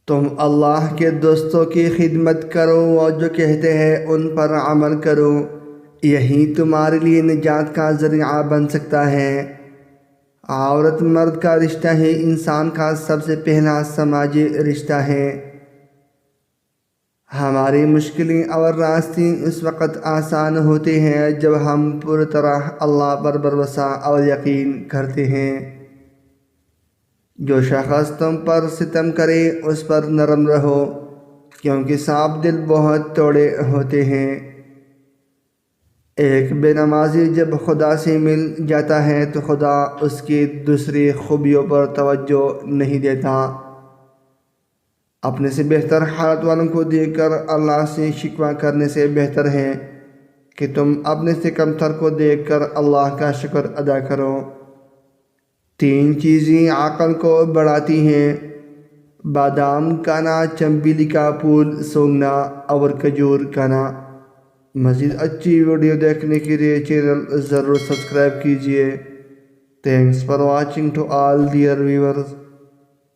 تم اللہ کے دوستوں کی خدمت کرو اور جو کہتے ہیں ان پر عمل کرو، یہی تمہارے لیے نجات کا ذریعہ بن سکتا ہے۔ عورت مرد کا رشتہ ہی انسان کا سب سے پہلا سماجی رشتہ ہے۔ ہماری مشکلیں اور راستے اس وقت آسان ہوتے ہیں جب ہم پوری طرح اللہ پر بھروسہ اور یقین کرتے ہیں۔ جو شخص تم پر ستم کرے اس پر نرم رہو، کیونکہ صاف دل بہت توڑے ہوتے ہیں۔ ایک بے نمازی جب خدا سے مل جاتا ہے تو خدا اس کی دوسری خوبیوں پر توجہ نہیں دیتا۔ اپنے سے بہتر حالت والوں کو دیکھ کر اللہ سے شکوہ کرنے سے بہتر ہے کہ تم اپنے سے کمتر کو دیکھ کر اللہ کا شکر ادا کرو۔ 3 چیزیں عقل کو بڑھاتی ہیں: بادام کھانا، چنبیلی کا پھول سونگھنا اور کھجور کھانا۔ مزید اچھی ویڈیو دیکھنے کے لیے چینل ضرور سبسکرائب کیجیے۔ Thanks for watching to all dear viewers.